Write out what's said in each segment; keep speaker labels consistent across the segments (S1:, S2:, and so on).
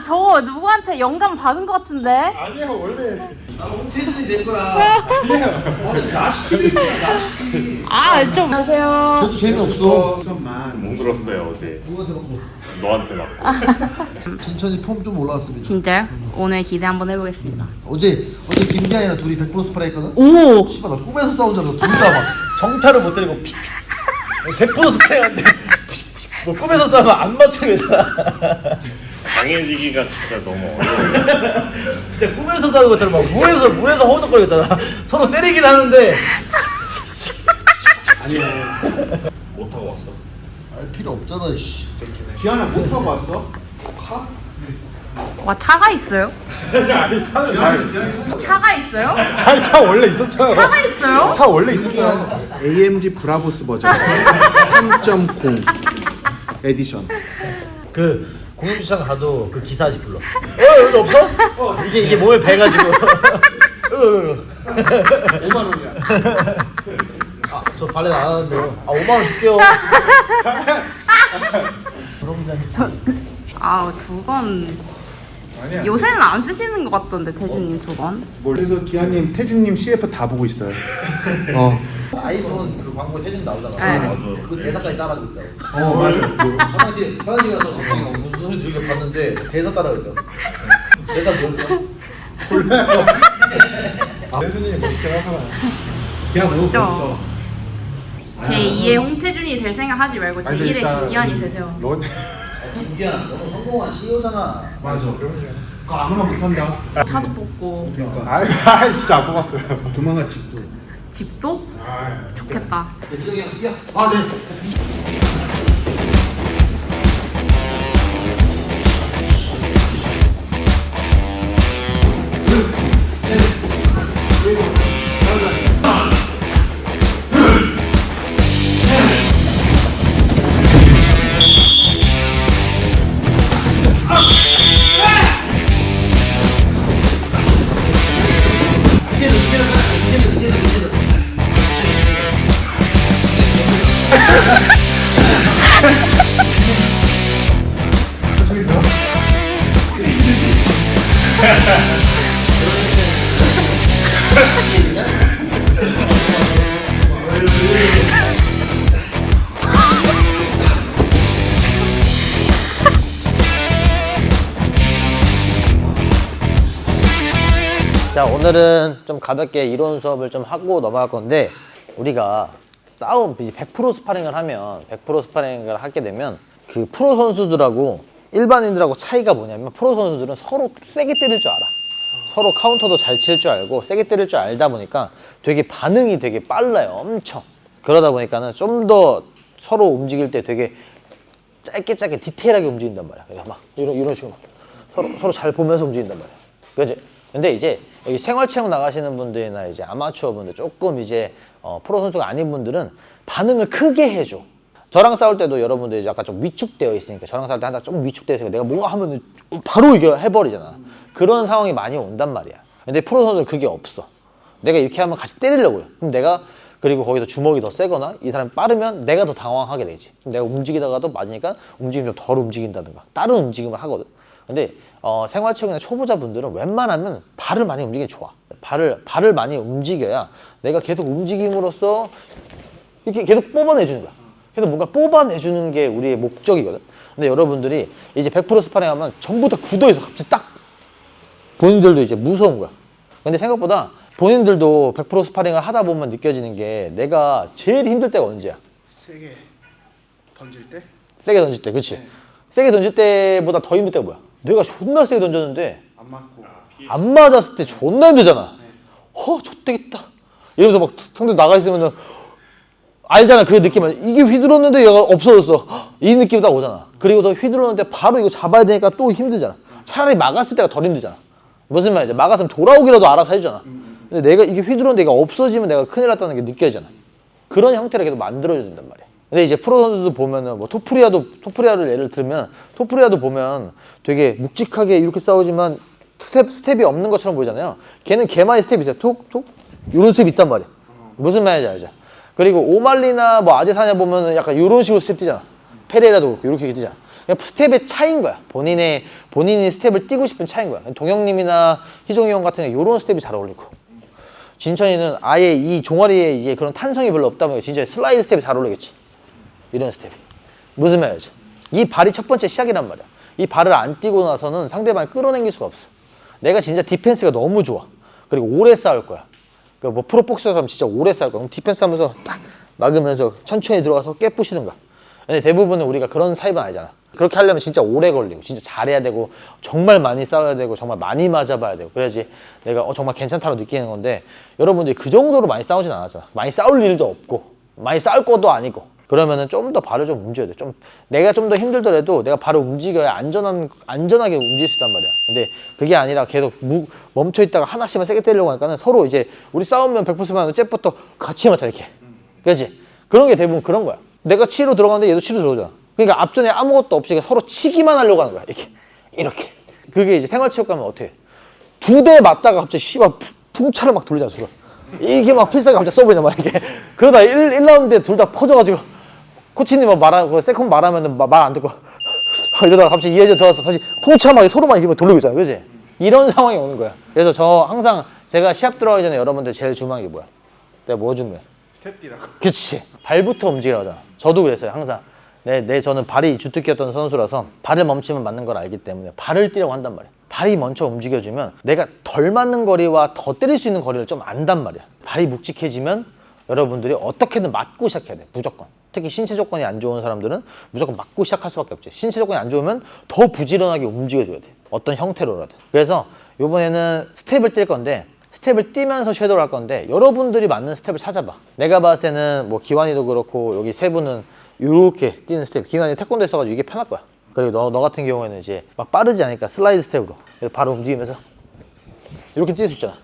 S1: 저거 누구한테 영감 받은 것 같은데?
S2: 아니에요 원래
S3: 홍태준이 될 거야. 나 시키는 거야.
S1: 좀 안녕하세요.
S3: 저도 재미없어.
S2: 못 들었어요 어제
S3: 누구한테 먹고?
S2: 너한테 막
S3: 천천히 폼 좀 올라왔습니다.
S1: 진짜요? 오늘 기대 한번 해보겠습니다.
S3: 어제 김기환이랑 둘이 100% 스파라 했거든?
S1: 오!
S3: 씨발 나 꿈에서 싸운 줄 알았어. 둘 다 막 정타를 못 때리고 100% 스파라 했는데 뭐 꿈에서 싸우면 안 맞추게 되잖아.
S2: 강해지기가 진짜 너무 어려워요.
S3: 진짜 꿈에서 싸우는 것처럼 막 무에서 허우적거리잖아. 서로 때리긴 하는데
S2: 아니야 못하고 왔어.
S3: 알 필요 없잖아. 씨.
S4: 기아나 못 타고 왔어?
S1: 와, 차가 있어요?
S2: 아니 차는
S1: 차가 있어요?
S2: 아니 차 원래 있었어요.
S1: 차가 있어요?
S2: 차 원래 있었어요.
S4: AMG 브라보스 버전 3.0 에디션.
S3: 그 공연주차장 가도 그 기사 아직 불러. 여기 없어? 이게 몸에 배가지고.
S4: 5만 원이야.
S3: 저 발레 안 하는데요. 5만 원 줄게요.
S1: 두건 요새는 안 쓰시는 것 같던데, 태진님 두건.
S4: 그래서 기아님, 태준님 CF 다 보고 있어요.
S3: 아이폰 그 광고 태준 나오잖아.
S1: 네.
S3: 그 대사까지 따라하고 있다고.
S4: 맞아.
S3: 화장실 가서 갑자기 막 무슨 소리 들리게 봤는데 대사 따라하고 있다고. 대사 뭐였어?
S4: 태준님이 멋있게 하잖아요. 기아 너무
S1: 멋있죠?
S4: 멋있어.
S1: 제2의 홍태준이 될 생각 하지 말고 제1의 김기환이 되죠.
S3: 김기환 너는 성공한 CEO잖아.
S4: 맞아. 그거 아무나 못한다.
S1: 차도 뽑고
S4: 그러니까.
S2: 아 진짜 안 뽑았어요.
S4: 조만간 집도.
S1: 집도? 좋겠다.
S3: 기석이 형 뛰어.
S4: 네.
S3: 자, 오늘은 좀 가볍게 이론 수업을 좀 하고 넘어갈 건데, 우리가 싸움, 100% 스파링을 하면, 100% 스파링을 하게 되면 그 프로 선수들하고 일반인들하고 차이가 뭐냐면, 프로 선수들은 서로 세게 때릴 줄 알아. 서로 카운터도 잘 칠 줄 알고 세게 때릴 줄 알다 보니까 되게 반응이 되게 빨라요. 엄청. 그러다 보니까는 좀 더 서로 움직일 때 되게 짧게 디테일하게 움직인단 말이야. 그래서 막 이런 식으로 서로 잘 보면서 움직인단 말이야. 그지? 근데 이제 여기 생활체육 나가시는 분들이나 이제 아마추어 분들, 조금 이제 프로 선수가 아닌 분들은 반응을 크게 해줘. 저랑 싸울 때도 여러분들이 약간 좀 위축되어 있으니까, 저랑 싸울 때 항상 좀 위축되어 있으니까 내가 뭔가 하면 바로 이게 해버리잖아. 그런 상황이 많이 온단 말이야. 근데 프로 선수는 그게 없어. 내가 이렇게 하면 같이 때리려고요. 그럼 내가, 그리고 거기서 주먹이 더 세거나 이 사람이 빠르면 내가 더 당황하게 되지. 그럼 내가 움직이다가도 맞으니까 움직임이 좀 덜 움직인다든가 다른 움직임을 하거든. 근데 생활체육이나 초보자분들은 웬만하면 발을 많이 움직이는 게 좋아. 발을 많이 움직여야 내가 계속 움직임으로써 이렇게 계속 뽑아내주는 거야. 그래서 뭔가 뽑아내주는 게 우리의 목적이거든. 근데 여러분들이 이제 100% 스파링 하면 전부 다 굳어있어. 갑자기 딱 본인들도 이제 무서운 거야. 근데 생각보다 본인들도 100% 스파링을 하다 보면 느껴지는 게, 내가 제일 힘들 때가 언제야?
S4: 세게 던질 때?
S3: 세게 던질 때, 그렇지?
S4: 네.
S3: 세게 던질 때보다 더 힘들 때가 뭐야? 내가 존나 세게 던졌는데
S4: 안 맞고.
S3: 안 맞았을 때 존나 힘들잖아. 좆되겠다 이러면서 막 상대 나가 있으면은 알잖아, 그 느낌을. 이게 휘둘렀는데 얘가 없어졌어. 이 느낌이 딱 오잖아. 그리고 더 휘둘렀는데 바로 이거 잡아야 되니까 또 힘들잖아. 차라리 막았을 때가 덜 힘들잖아. 무슨 말이지? 막았으면 돌아오기라도 알아서 해주잖아. 근데 내가 이게 휘둘렀는데 얘가 없어지면 내가 큰일 났다는 게 느껴지잖아. 그런 형태를 계속 만들어줘야 된단 말이야. 근데 이제 프로 선수들 보면은 뭐 토프리아를 예를 들면, 토프리아도 보면 되게 묵직하게 이렇게 싸우지만 스텝이 없는 것처럼 보이잖아요. 걔는 걔만의 스텝이 있어요. 툭툭 이런 스텝이 있단 말이야. 무슨 말인지 알죠? 그리고 오말리나 뭐 아데사냐 보면은 약간 이런 식으로 스텝 뛰잖아. 페레라도 그렇고 이렇게 뛰잖아. 그냥 스텝의 차이인 거야. 본인이 스텝을 뛰고 싶은 차이인 거야. 동영님이나 희종이 형 같은 경우 이런 스텝이 잘 어울리고, 진천이는 아예 이 종아리에 이게 그런 탄성이 별로 없다 보니까 진짜 슬라이드 스텝이 잘 어울리겠지. 이런 스텝이. 무슨 말이지? 이 발이 첫 번째 시작이란 말이야. 이 발을 안 뛰고 나서는 상대방이 끌어당길 수가 없어. 내가 진짜 디펜스가 너무 좋아. 그리고 오래 싸울 거야. 그러니까 뭐 프로복서처럼 진짜 오래 싸울 거야. 그럼 디펜스 하면서 딱 막으면서 천천히 들어가서 깨부시든가. 근데 대부분은 우리가 그런 타입은 아니잖아. 그렇게 하려면 진짜 오래 걸리고 진짜 잘해야 되고 정말 많이 싸워야 되고 정말 많이 맞아봐야 되고 그래야지 내가 정말 괜찮다고 느끼는 건데, 여러분들이 그 정도로 많이 싸우진 않았잖아. 많이 싸울 일도 없고 많이 싸울 것도 아니고. 그러면은 좀 더 발을 좀 움직여야 돼. 내가 좀 더 힘들더라도 내가 발을 움직여야 안전하게 움직일 수 있단 말이야. 근데 그게 아니라 계속 멈춰 있다가 하나씩만 세게 때리려고 하니까는 서로 이제 우리 싸우면 100% 하는 잽부터 같이 맞자 이렇게. 그렇지? 그런 게 대부분 그런 거야. 내가 치로 들어가는데 얘도 치로 들어오잖아. 그러니까 앞전에 아무것도 없이 서로 치기만 하려고 하는 거야. 이렇게. 그게 이제 생활체육관은 어떻게 해? 2대 맞다가 갑자기 씨발 풍차를 막 돌리잖아, 수가. 이게 막 필살기 갑자기 써버리잖아, 막 이렇게. 그러다 1라운드에 둘 다 퍼져가지고, 코치님 세컨 말하면 말 안 듣고, 이러다가 갑자기 이해져 들어와서 다시 풍차 막 서로만 이렇게 돌리고 있잖아, 그지? 이런 상황이 오는 거야. 그래서 저 항상 제가 시합 들어가기 전에 여러분들 제일 중요한 게 뭐야? 내가 뭐 중요해?
S4: 스텝 뛰라고.
S3: 그치. 발부터 움직이라고 하잖아. 저도 그랬어요, 항상. 저는 발이 주특기였던 선수라서 발을 멈추면 맞는 걸 알기 때문에 발을 뛰라고 한단 말이야. 발이 먼저 움직여주면 내가 덜 맞는 거리와 더 때릴 수 있는 거리를 좀 안단 말이야. 발이 묵직해지면 여러분들이 어떻게든 맞고 시작해야 돼, 무조건. 특히 신체 조건이 안 좋은 사람들은 무조건 맞고 시작할 수밖에 없지. 신체 조건이 안 좋으면 더 부지런하게 움직여줘야 돼, 어떤 형태로라든. 그래서 이번에는 스텝을 뛸 건데, 스텝을 뛰면서 섀도우를 할 건데, 여러분들이 맞는 스텝을 찾아봐. 내가 봤을 때는 뭐 기환이도 그렇고 여기 세 분은 이렇게 뛰는 스텝. 기환이 태권도 있어가지고 이게 편할 거야. 그리고 너 같은 경우에는 이제 막 빠르지 않으니까 슬라이드 스텝으로 바로 움직이면서 이렇게 뛸 수 있잖아.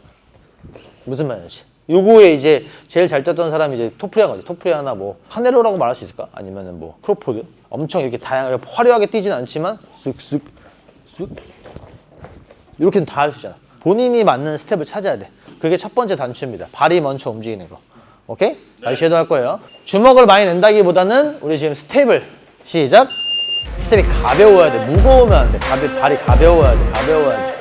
S3: 무슨 말인지. 요거에 이제 제일 잘 뛰었던 사람이 이제 토프리아거지. 토프리아나 뭐 카넬로라고 말할 수 있을까? 아니면은 뭐 크로포드. 엄청 이렇게 다양하게 화려하게 뛰진 않지만 쓱쓱 이렇게는 다 할 수 있잖아. 본인이 맞는 스텝을 찾아야 돼. 그게 첫 번째 단추입니다. 발이 먼저 움직이는 거. 오케이? 다시 섀도우 할 거예요. 주먹을 많이 낸다기보다는 우리 지금 스텝을 시작. 스텝이 가벼워야 돼. 무거우면 안 돼. 발이 가벼워야 돼.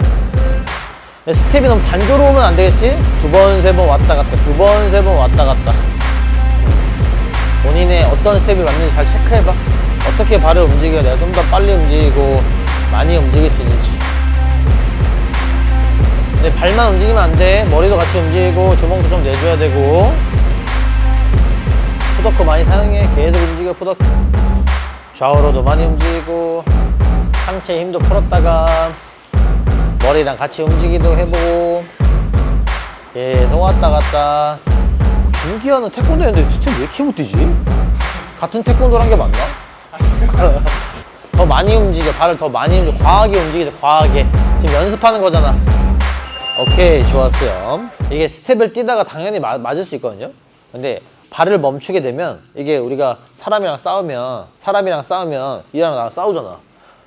S3: 스텝이 너무 단조로우면 안 되겠지? 2번, 3번 왔다 갔다. 2번, 3번 왔다 갔다. 본인의 어떤 스텝이 맞는지 잘 체크해봐. 어떻게 발을 움직여야 내가 좀 더 빨리 움직이고 많이 움직일 수 있는지. 근데 발만 움직이면 안 돼. 머리도 같이 움직이고 주먹도 좀 내줘야 되고. 푸더크 많이 사용해. 계속 움직여, 푸더크. 좌우로도 많이 움직이고 상체 힘도 풀었다가 머리랑 같이 움직이도 해보고 계속 왔다 갔다. 김기현은 태권도 했는데 스텝 왜 이렇게 못 뛰지? 같은 태권도를 한 게 맞나? 더 많이 움직여. 발을 더 많이 움직여. 과하게 움직이자, 과하게. 지금 연습하는 거잖아. 오케이, 좋았어요. 이게 스텝을 뛰다가 당연히 맞을 수 있거든요. 근데 발을 멈추게 되면 이게 우리가 사람이랑 싸우면 이랑 나랑 싸우잖아.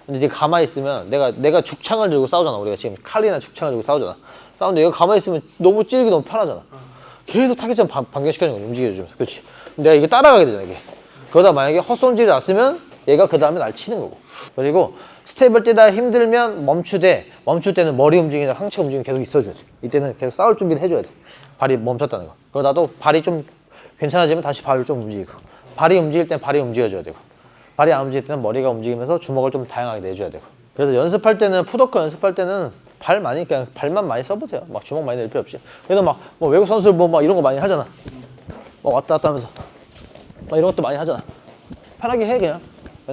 S3: 근데 네가 가만히 있으면 내가 죽창을 들고 싸우잖아. 우리가 지금 칼이나 죽창을 들고 싸우잖아. 싸우는데 얘가 가만히 있으면 너무 찌르기 너무 편하잖아. 계속 타겟점 반경시켜주는 거야. 움직여주면. 그렇지. 내가 이게 따라가게 되잖아, 이게. 그러다 만약에 헛손질이 났으면 얘가 그 다음에 날 치는 거고. 그리고 스텝을 뛰다 힘들면 멈출 때는 머리 움직이나 상체 움직임 계속 있어줘야 돼. 이때는 계속 싸울 준비를 해줘야 돼. 발이 멈췄다는 거. 그러다도 발이 좀 괜찮아지면 다시 발을 좀 움직이고. 발이 움직일 땐 발이 움직여줘야 되고. 발이 안 움직일 때는 머리가 움직이면서 주먹을 좀 다양하게 내줘야 되고. 그래서 연습할 때는, 푸더크 연습할 때는 그냥 발만 많이 써보세요. 막 주먹 많이 낼 필요 없이. 그래도 막 뭐 외국 선수들 막 이런 거 많이 하잖아. 막 왔다 갔다 하면서 막 이런 것도 많이 하잖아. 편하게 해, 그냥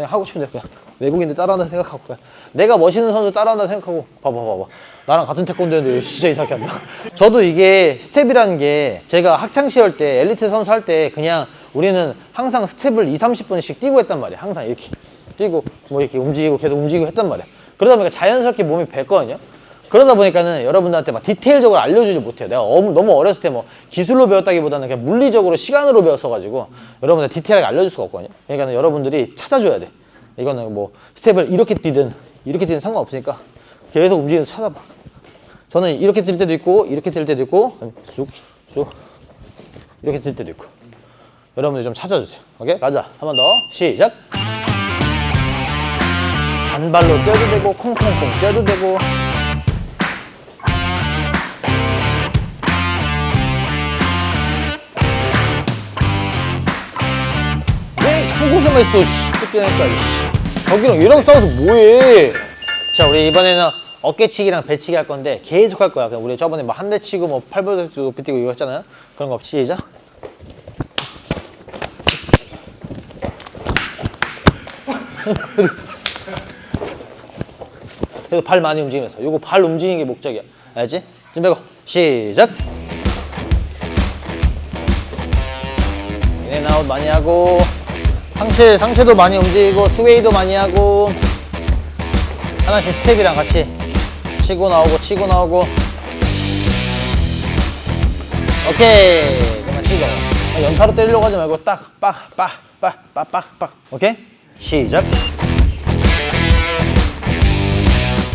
S3: 하고 싶은데 그냥 외국인들 따라한다 생각하고 그냥 내가 멋있는 선수 따라한다 생각하고 봐봐 나랑 같은 태권도인데 진짜 이상하게 한다. 저도 이게 스텝이라는 게 제가 학창시절 때 엘리트 선수 할 때 그냥 우리는 항상 스텝을 20-30분씩 뛰고 했단 말이야. 항상 이렇게 뛰고 뭐 이렇게 움직이고 계속 움직이고 했단 말이야. 그러다 보니까 자연스럽게 몸이 뱄거든요. 그러다 보니까는 여러분들한테 막 디테일적으로 알려주지 못해요. 내가 너무 어렸을 때 뭐 기술로 배웠다기보다는 그냥 물리적으로 시간으로 배웠어가지고 여러분들 디테일하게 알려줄 수가 없거든요. 그러니까 여러분들이 찾아줘야 돼. 이거는 뭐 스텝을 이렇게 뛰든 상관없으니까 계속 움직여서 찾아봐. 저는 이렇게 뛸 때도 있고 이렇게 뛸 때도 있고 쑥 이렇게 뛸 때도 있고. 여러분들 좀 찾아주세요. 오케이? 가자. 한 번 더. 시작. 단발로 뛰어도 되고 콩콩콩 뛰어도 되고. 왜 한 곳에만 있어, 뜯기니까. 저기랑 얘랑 싸워서 뭐해. 자, 우리 이번에는 어깨치기랑 배치기 할 건데 계속 할 거야. 그냥 우리 저번에 뭐 한 대 치고 뭐 팔벌 높이 뛰고 이거 했잖아요. 그런 거 없이. 시작. 그래서 발 많이 움직이면서. 요거 발 움직이는 게 목적이야. 알지? 준비하고 시작. 인앤아웃 많이 하고 상체도 많이 움직이고 스웨이도 많이 하고 하나씩 스텝이랑 같이 치고 나오고. 오케이. 그만 치고. 연타로 때리려고 하지 말고 딱 빡. 오케이? 시작.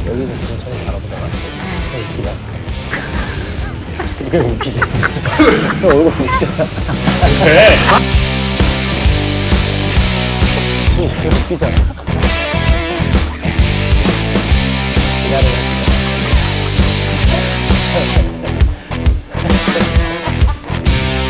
S3: 여기는 천천히 바라보다가 웃기다. 그게 웃기지. 너 얼굴 웃기잖아.
S2: 그래.
S3: 그게 웃기잖아. 지나를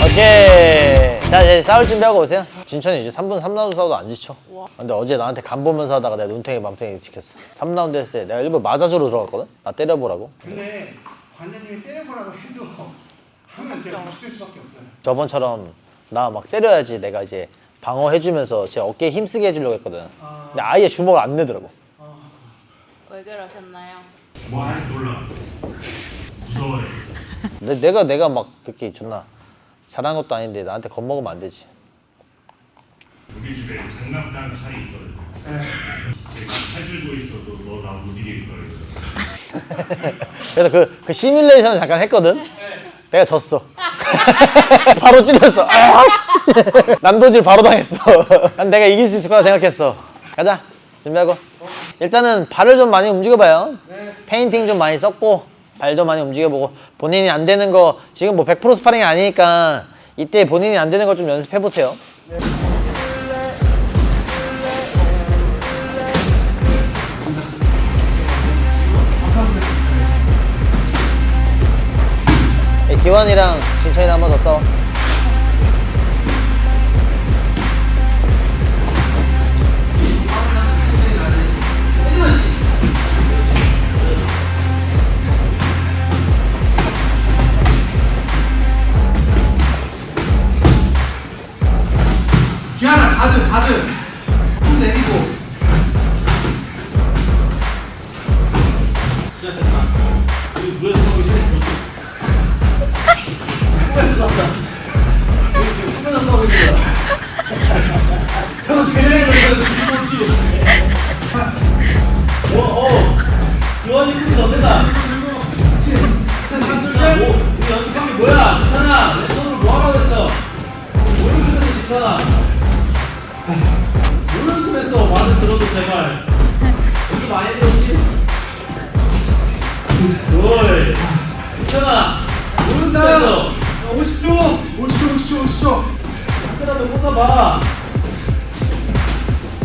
S3: 오케이. 자, 이제 싸울 준비하고 오세요. 진천이 이제 3라운드 싸워도 안 지쳐. 근데 어제 나한테 간 보면서 하다가 내가 눈탱이 맘탱이 지켰어. 3라운드 했을 때 내가 일부러 맞아주러 들어갔거든? 나 때려보라고.
S4: 근데 관장님이 때려보라고 해도 항상 제가 무시될 수밖에 없어요.
S3: 저번처럼 나 막 때려야지 내가 이제 방어해주면서 제 어깨에 힘쓰게 해주려고 했거든. 근데 아예 주먹을 안 내더라고.
S1: 왜 그러셨나요?
S2: 뭐 놀라. 무서워해.
S3: 내가 막 그렇게 존나 잘한 것도 아닌데 나한테 겁먹으면 안 되지.
S5: 우리 집에 장난감 칼이 있거든. 제가 칼 들고 있어도 너 나 못 이길 거예요.
S3: 그래서 그 시뮬레이션을 잠깐 했거든? 내가 졌어. 바로 찔렸어. 아, 난도질 바로 당했어. 난 내가 이길 수 있을 거라 생각했어. 가자. 준비하고. 일단은 발을 좀 많이 움직여봐요. 페인팅 좀 많이 썼고 발도 많이 움직여보고 본인이 안 되는 거 지금 뭐 100% 스파링이 아니니까 이때 본인이 안 되는 거 좀 연습해보세요. 기환이랑 진천이랑 한 번 더 싸워.
S4: 기아나 가드 손 내리고.
S6: 기원이 꿈이 더 세다. 우리 연습한 게 뭐야? 괜찮아. 내 손으로 뭐 하라고 했어? 오른손에서 좋잖아. 오른손에서 말을 들어도 제발. 여기 많이 들었지? 뭘? 괜찮아. 오른손에서
S4: 50초.
S6: 하나라도 꽂아봐.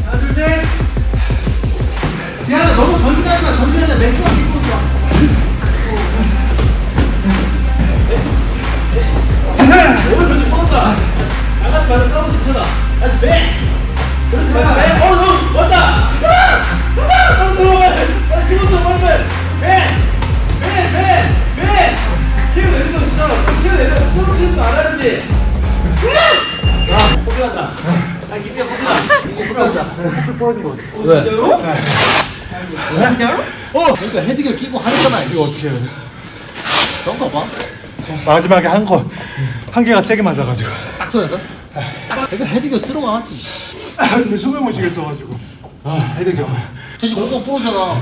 S6: 하나, 둘, 셋.
S4: 기아나 너무 전진하지 마. 맥주만 끼고 있어.
S6: 오른손 뻗었다. 나가지 말고 싸우고 괜찮아. 다시 배. 그렇지, 다시 배. 너 왔다. 괜찮아. 바로 들어와. 다시 시원서 빨리 배. 키워 내리는 거 진짜로. 키워 내리는 거 스포츠 치는 거 알아야지. 자, 포기한다. 나 깊이가 포기다. 이게 포기한다.
S3: 왜?
S6: 진짜로?
S1: 진짜로?
S6: 그러니까 헤드기어 끼고 하니까
S2: 이거 어떻게 해요?
S6: 그런가 봐.
S2: 마지막에 한 개가 세게 맞아가지고.
S6: 딱 손에서? 그러니까 헤드기어 쓰러 가지.
S2: 근데 숨을 못 쉬겠어가지고. 헤드기어.
S6: 대신 공공 부러잖아.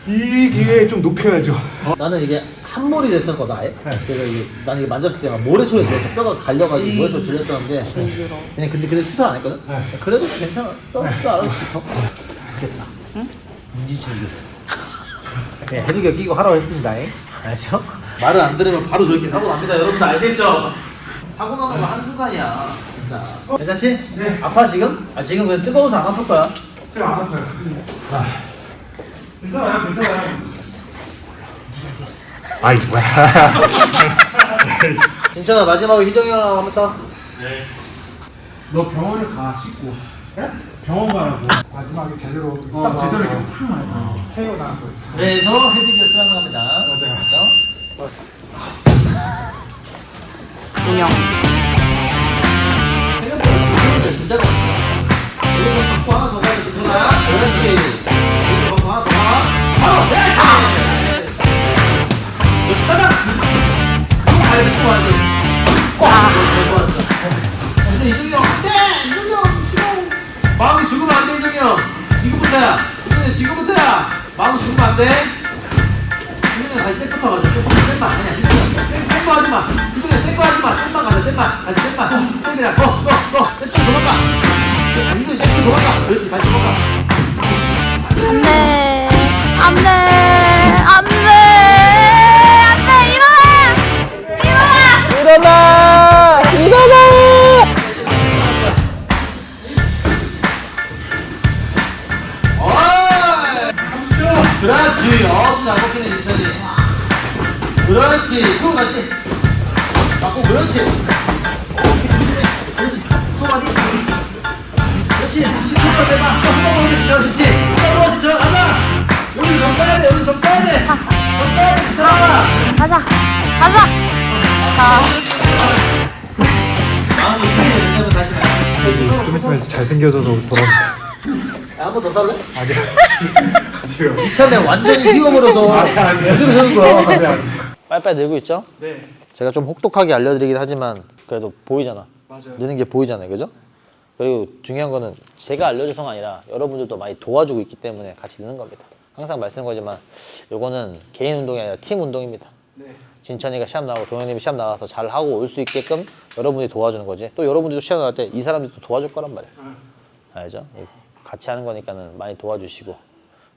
S2: 이 기회에 좀 높여야죠.
S6: 나는 이게 한몰이 됐었거든 아예. 그래서 이게 나는 이게 만졌을 때 막 모래 소리 들려서 뼈가 갈려가지고 모래 소리 들렸었는데 그냥 근데 수술 안 했거든. 그래도 괜찮아. 뼈 알아서 붙어. 됐다. 문진철 이겼어. 네, 헤드기어 끼고 하라고 했습니다. 알죠? 말을 안 들으면 바로 저렇게 사고 납니다. 여러분들 아시겠죠? 사고 나는 거 한순간이야. 진짜. 괜찮지? 네. 아파 지금? 지금 그냥 뜨거워서 안 아플 거야.
S2: 제가 안 아파요. 괜찮아요, 괜찮아요.
S5: 아이 뭐야.
S6: 진천아 마지막으로 희정이 형하고 한번 싸워.
S4: 너 병원을 가 씻고. 예? 병원 가라고. 마지막에 제대로 딱 제대로 이렇게 팍 나요. KO 나왔어.
S6: 그래서 헤드기어 쓰라는 겁니다.
S4: 맞아요.
S6: 그렇죠?
S1: 운영.
S6: 생각보다 수준이 진짜거든요. 여기서 박수 하나 더 가야지. 들어가. 그렇지. 여기서 박수 하나 더 가. 바로 그렇지. 그렇지. 따다. 너무 가야지. 또 가야지. 좋았어. 근데 이동이 형 안 돼. 이동이 형 싫어. 마음이 죽으면 안 돼. 이동이 형. 지금부터야. 이동이 형 지금부터야. 마음이 죽으면 안 돼. 이동이 형 다시 세트부터 가자. 세트만. 아니야. 센거 하지 마. 이동이 형 센거 하지 마. 센만 가자. 센만. 다시 센만. 센이랑 고. 센쪽 도망가. 이동이 센쪽 도망가. 그렇지. 다시 도망가.
S1: 안돼 안돼 안돼 안돼 일어나 일어나.
S6: 그렇지. 잘 먹히네 진짜지. 그렇지. 또 다시. 맞고 그렇지. 그렇지. 또 어디? 그렇지. 손을 빼봐. 한번 올려주죠. 그렇지. 떨어지 저 가자. 여기 좀 빼야 돼. 여기 좀 빼야 돼. 좀 빼야 돼. 들어가.
S1: 가자 가자. 가.
S6: 아무 이상이 없다면 다시 나.
S2: 좀 있으면 잘생겨져서 돌아옵니다.
S6: 한번 더 살래?
S2: 아니요.
S6: 이참에 완전히 뛰어버려서 제대로 되는 거야.
S3: 빨리빨리 늘고 있죠?
S2: 네.
S3: 제가 좀 혹독하게 알려드리긴 하지만 그래도 보이잖아.
S2: 맞아요.
S3: 느는 게 보이잖아요, 그죠? 그리고 중요한 거는 제가 알려줘서가 아니라 여러분들도 많이 도와주고 있기 때문에 같이 느는 겁니다. 항상 말씀드린 거지만 요거는 개인 운동이 아니라 팀 운동입니다.
S2: 네.
S3: 진천이가 시합 나가고 동현님이 시합 나가서 잘 하고 올 수 있게끔 여러분들이 도와주는 거지. 또 여러분들도 시합 나갈 때 이 사람들도 도와줄 거란 말이야. 알죠? 같이 하는 거니까는 많이 도와주시고,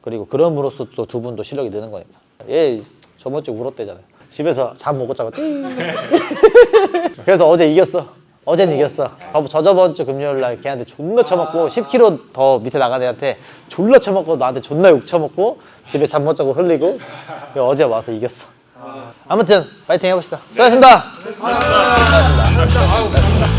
S3: 그리고 그럼으로써 또 두 분도 실력이 느는 거니까. 얘 저번 주에 울었대잖아요. 집에서 잠 못 자고 그래서 어제 이겼어. 어제는 이겼어. 저번 주 금요일 날 걔한테 존나 쳐먹고 10kg 더 밑에 나간 애한테 졸라 쳐먹고 나한테 존나 욕 쳐먹고 집에 잠 못 자고 흘리고 어제 와서 이겼어. 아무튼 파이팅 해봅시다. 수고하셨습니다. 수고하셨습니다.